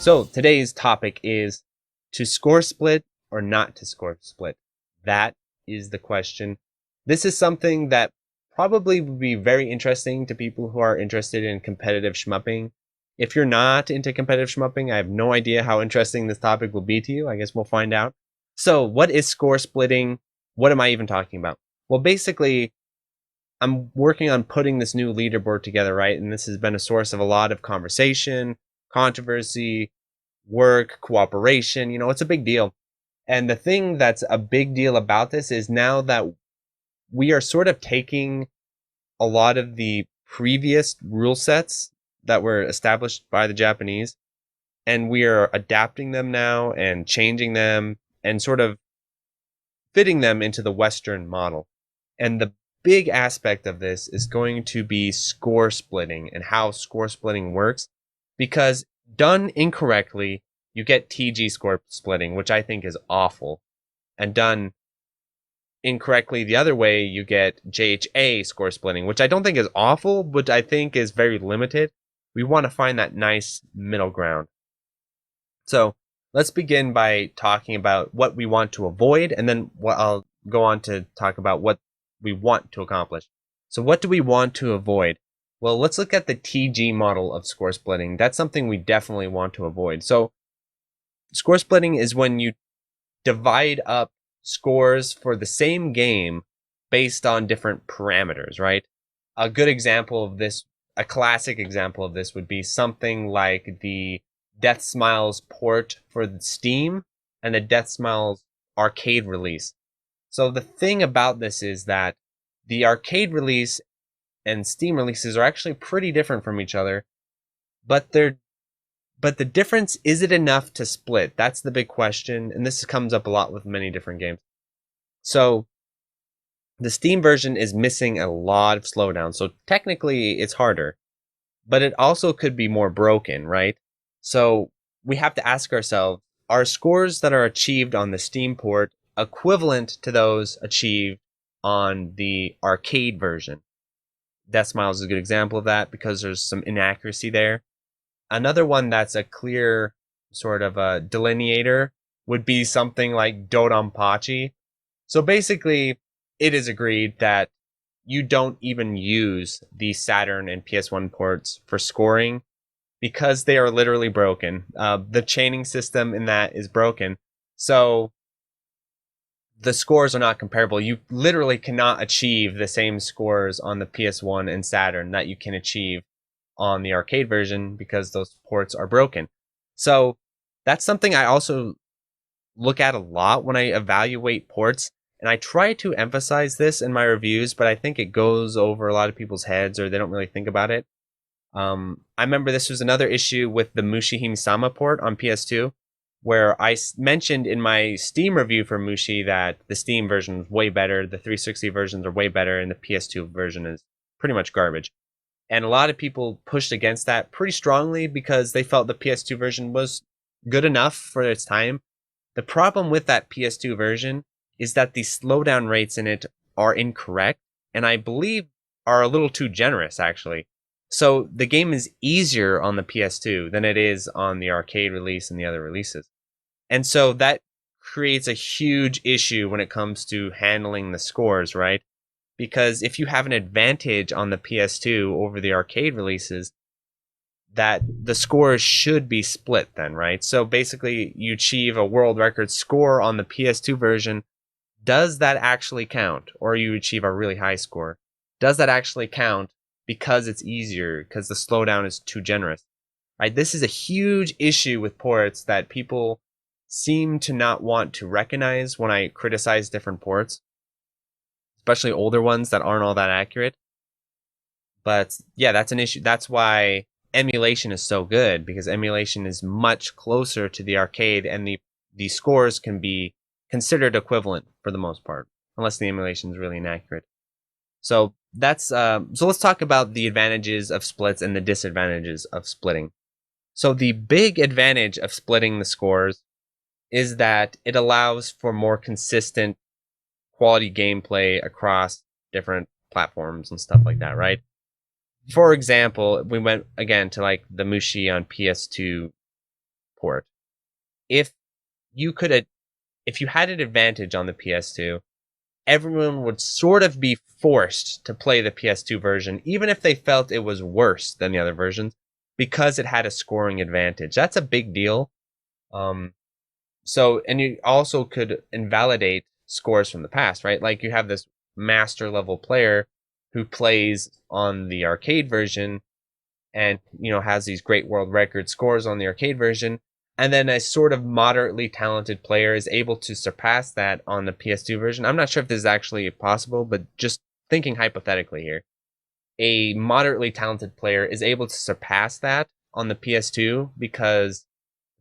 So today's topic is to score split or not to score split. That is the question. This is something that probably would be very interesting to people who are interested in competitive shmupping. If you're not into competitive shmupping, I have no idea how interesting this topic will be to you. I guess we'll find out. So, what is score splitting? What am I even talking about? Well, basically, I'm working on putting this new leaderboard together, right? And this has been a source of a lot of conversation, controversy, work, cooperation. It's a big deal. And the thing that's a big deal about this is now that we are sort of taking a lot of the previous rule sets that were established by the Japanese and we are adapting them now and changing them and sort of fitting them into the Western model. And the big aspect of this is going to be score splitting and how score splitting works, because done incorrectly, you get TG score splitting, which I think is awful. And done incorrectly the other way, you get JHA score splitting, which I don't think is awful, but I think is very limited. We want to find that nice middle ground. So let's begin by talking about what we want to avoid, and then I'll go on to talk about what we want to accomplish. So what do we want to avoid? Well, let's look at the TG model of score splitting. That's something we definitely want to avoid. So score splitting is when you divide up scores for the same game based on different parameters, right? A good example of this, a classic example of this would be something like the Death Smiles port for the Steam and the Death Smiles arcade release. So the thing about this is that the arcade release and Steam releases are actually pretty different from each other, but the difference, is it enough to split? That's the big question, and this comes up a lot with many different games. So the Steam version is missing a lot of slowdown, so technically it's harder, but it also could be more broken, right? So we have to ask ourselves, are scores that are achieved on the Steam port equivalent to those achieved on the arcade version? Death Smiles is a good example of that because there's some inaccuracy there. Another one that's a clear sort of a delineator would be something like Dodonpachi. So basically, it is agreed that you don't even use the Saturn and PS1 ports for scoring because they are literally broken. The chaining system in that is broken. So the scores are not comparable. You literally cannot achieve the same scores on the PS1 and Saturn that you can achieve on the arcade version because those ports are broken. So that's something I also look at a lot when I evaluate ports. And I try to emphasize this in my reviews, but I think it goes over a lot of people's heads or they don't really think about it. I remember this was another issue with the Mushihime-sama port on PS2, where I mentioned in my Steam review for Mushi that the Steam version is way better, the 360 versions are way better, and the PS2 version is pretty much garbage. And a lot of people pushed against that pretty strongly because they felt the PS2 version was good enough for its time. The problem with that PS2 version is that the slowdown rates in it are incorrect, and I believe are a little too generous, actually. So the game is easier on the PS2 than it is on the arcade release and the other releases. And so that creates a huge issue when it comes to handling the scores, right? Because if you have an advantage on the PS2 over the arcade releases, that the scores should be split then, right? So basically you achieve a world record score on the PS2 version. Does that actually count? Or you achieve a really high score. Does that actually count because it's easier, because the slowdown is too generous? Right? This is a huge issue with ports that people seem to not want to recognize when I criticize different ports, especially older ones that aren't all that accurate. But yeah, that's an issue. That's why emulation is so good, because emulation is much closer to the arcade and the scores can be considered equivalent for the most part, unless the emulation is really inaccurate. So that's so let's talk about the advantages of splits and the disadvantages of splitting. So the big advantage of splitting the scores is that it allows for more consistent quality gameplay across different platforms and stuff like that, right? For example, we went again to like the Mushi on PS2 port. If you could, if you had an advantage on the PS2, everyone would sort of be forced to play the PS2 version, even if they felt it was worse than the other versions, because it had a scoring advantage. That's a big deal. Um, and you also could invalidate scores from the past, right? Like you have this master level player who plays on the arcade version and has these great world record scores on the arcade version, and then a sort of moderately talented player is able to surpass that on the PS2 version. I'm not sure if this is actually possible, but just thinking hypothetically here, a moderately talented player is able to surpass that on the PS2 because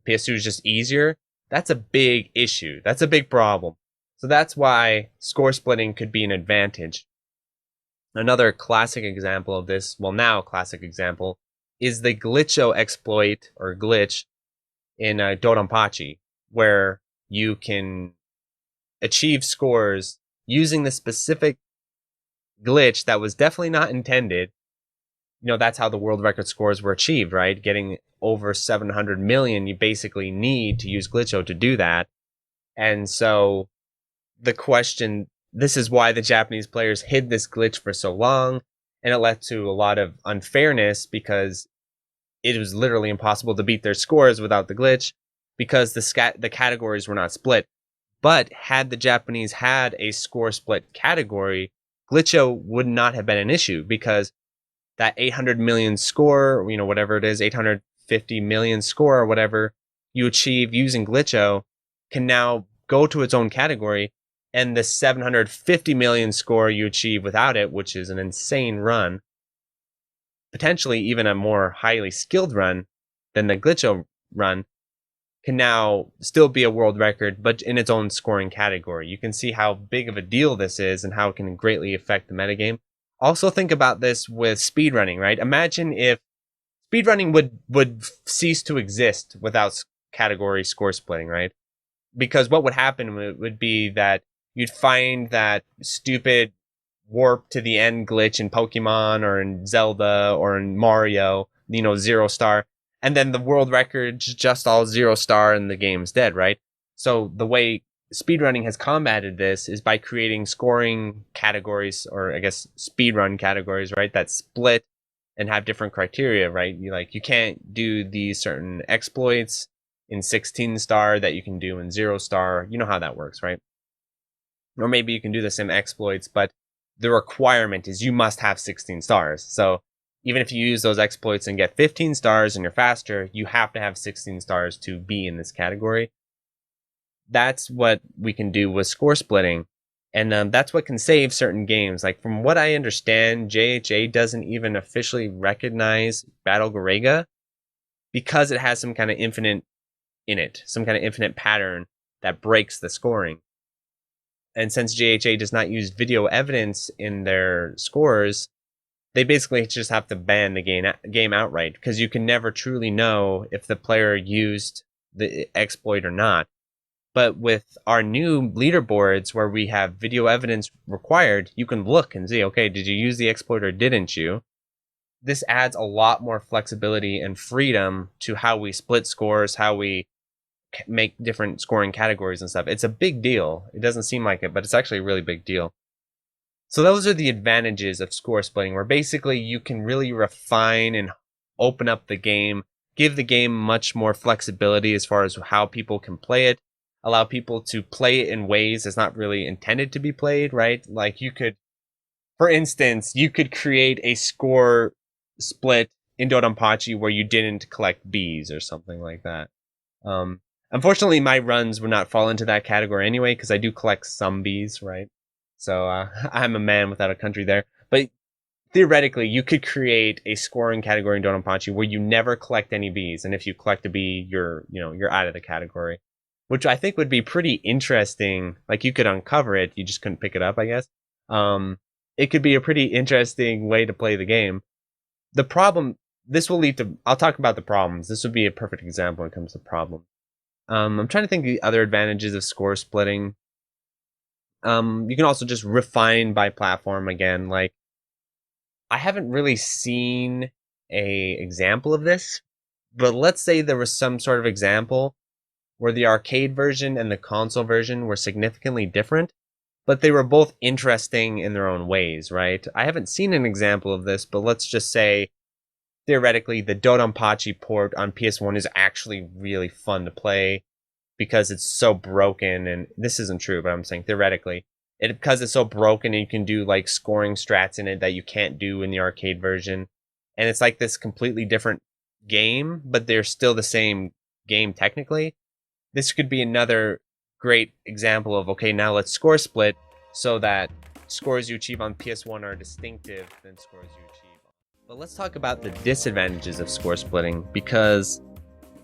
PS2 is just easier. That's a big issue. That's a big problem. So that's why score splitting could be an advantage. Another classic example of this, well, now classic example, is the glitcho exploit or glitch in Dodonpachi, where you can achieve scores using the specific glitch that was definitely not intended. That's how the world record scores were achieved, right? Getting over 700 million, you basically need to use glitcho to do that. And so the question, this is why the Japanese players hid this glitch for so long, and it led to a lot of unfairness because it was literally impossible to beat their scores without the glitch because the categories were not split. But had the Japanese had a score split category, glitcho would not have been an issue because that 800 million score, whatever it is, 850 million score or whatever you achieve using glitcho can now go to its own category, and the 750 million score you achieve without it, which is an insane run, potentially even a more highly skilled run than the glitcho run, can now still be a world record, but in its own scoring category. You can see how big of a deal this is and how it can greatly affect the metagame. Also think about this with speedrunning, right? Imagine if speedrunning would cease to exist without category score splitting, right? Because what would happen would be that you'd find that stupid warp to the end glitch in Pokemon or in Zelda or in Mario, 0 star, and then the world record's just all 0 star and the game's dead, right? So the way speedrunning has combated this is by creating scoring categories, or I guess speedrun categories, right, that split and have different criteria, right? You can't do these certain exploits in 16 star that you can do in 0 star. You know how that works, right? Or maybe you can do the same exploits, but the requirement is you must have 16 stars. So even if you use those exploits and get 15 stars and you're faster, you have to have 16 stars to be in this category. That's what we can do with score splitting. And that's what can save certain games. Like from what I understand, JHA doesn't even officially recognize Battle Garega because it has some kind of infinite in it, some kind of infinite pattern that breaks the scoring. And since JHA does not use video evidence in their scores, they basically just have to ban the game outright because you can never truly know if the player used the exploit or not. But with our new leaderboards where we have video evidence required, you can look and see, okay, did you use the exploit or didn't you? This adds a lot more flexibility and freedom to how we split scores, how we make different scoring categories and stuff. It's a big deal. It doesn't seem like it, but it's actually a really big deal. So those are the advantages of score splitting, where basically you can really refine and open up the game, give the game much more flexibility as far as how people can play it, allow people to play it in ways that's not really intended to be played, right? Like you could, for instance, you could create a score split in Dodonpachi where you didn't collect bees or something like that. Um, Unfortunately, my runs would not fall into that category anyway because I do collect some bees, right? So I'm a man without a country there. But theoretically, you could create a scoring category in Dodonpachi where you never collect any bees, and if you collect a bee, you're out of the category, which I think would be pretty interesting. Like you could uncover it, you just couldn't pick it up, I guess. It could be a pretty interesting way to play the game. The problem, this will lead to, I'll talk about the problems. This would be a perfect example when it comes to problems. I'm trying to think of the other advantages of score splitting. You can also just refine by platform again. Like, I haven't really seen a example of this, But let's say there was some sort of example where the arcade version and the console version were significantly different, but they were both interesting in their own ways, right? I haven't seen an example of this, but let's just say theoretically the Dodonpachi port on PS1 is actually really fun to play because it's so broken, and this isn't true, but I'm saying theoretically, because it's so broken and you can do like scoring strats in it that you can't do in the arcade version. And it's like this completely different game, but they're still the same game technically. This could be another great example of, okay, now let's score split so that scores you achieve on PS1 are distinctive than scores you achieve. But let's talk about the disadvantages of score splitting, because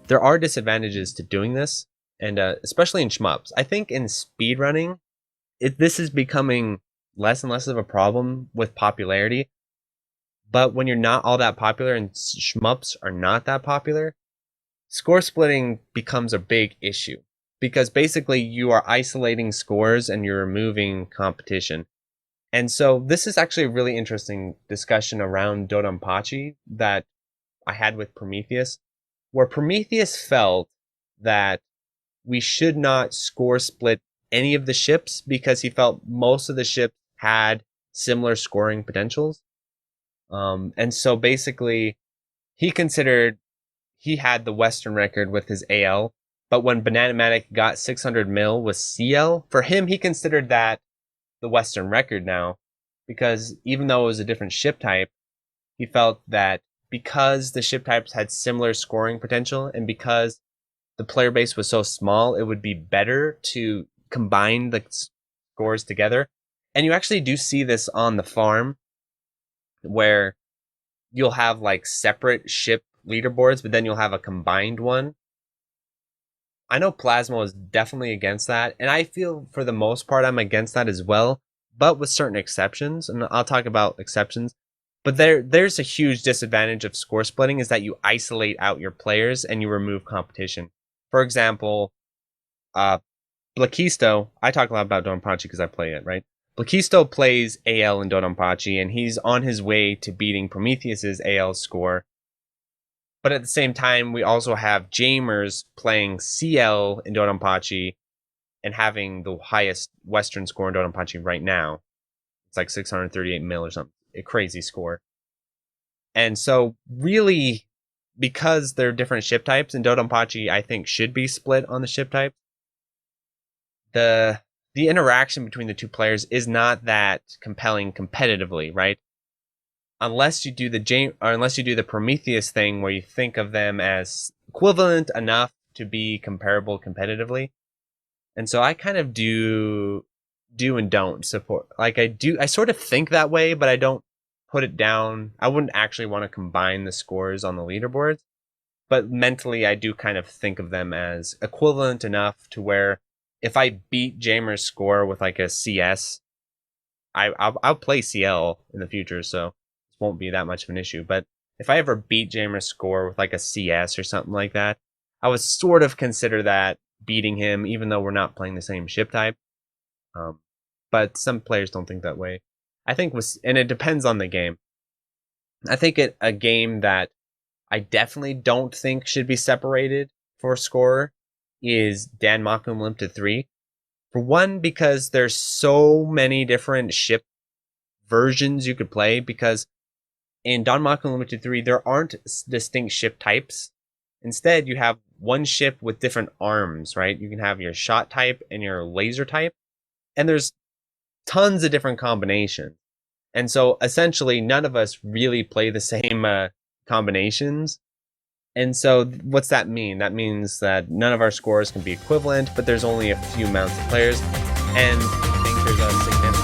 there are disadvantages to doing this, and especially in shmups. I think in speedrunning, this is becoming less and less of a problem with popularity. But when you're not all that popular and shmups are not that popular, score splitting becomes a big issue, because basically you are isolating scores and you're removing competition. And so this is actually a really interesting discussion around Dodonpachi that I had with Prometheus, where Prometheus felt that we should not score split any of the ships because he felt most of the ships had similar scoring potentials. And so basically, he considered he had the Western record with his AL, but when Bananamatic got 600 mil with CL, for him, he considered that the Western record now, because even though it was a different ship type, he felt that because the ship types had similar scoring potential and because the player base was so small, it would be better to combine the scores together. And you actually do see this on the farm where you'll have like separate ship leaderboards, but then you'll have a combined one. I know Plasma is definitely against that, and I feel for the most part I'm against that as well, but with certain exceptions, and I'll talk about exceptions. But there's a huge disadvantage of score splitting is that you isolate out your players and you remove competition. For example, Blakisto, I talk a lot about Dodonpachi because I play it, right? Blakisto plays AL in Dodonpachi, and he's on his way to beating Prometheus's AL score. But at the same time, we also have Jamers playing CL in Dodonpachi and having the highest Western score in Dodonpachi right now. It's like 638 mil or something. A crazy score. And so really, because they're different ship types, and Dodonpachi I think should be split on the ship type, the interaction between the two players is not that compelling competitively, right? Unless you do the Prometheus thing where you think of them as equivalent enough to be comparable competitively. And so I kind of do and don't support. Like I sort of think that way, but I don't put it down. I wouldn't actually want to combine the scores on the leaderboards, but mentally I do kind of think of them as equivalent enough to where if I beat Jamer's score with like a CS, I'll play CL in the future, so this won't be that much of an issue. But if I ever beat Jamer's score with like a CS or something like that, I would sort of consider that beating him, even though we're not playing the same ship type. But some players don't think that way. I think and it depends on the game. I think a game that I definitely don't think should be separated for score is Danmaku Limited 3. For one, because there's so many different ship versions you could play, because in Danmaku Limited 3, there aren't distinct ship types. Instead, you have one ship with different arms, right? You can have your shot type and your laser type, and there's tons of different combinations. And so essentially, none of us really play the same combinations. And so what's that mean? That means that none of our scores can be equivalent, but there's only a few amounts of players. And I think there's a significant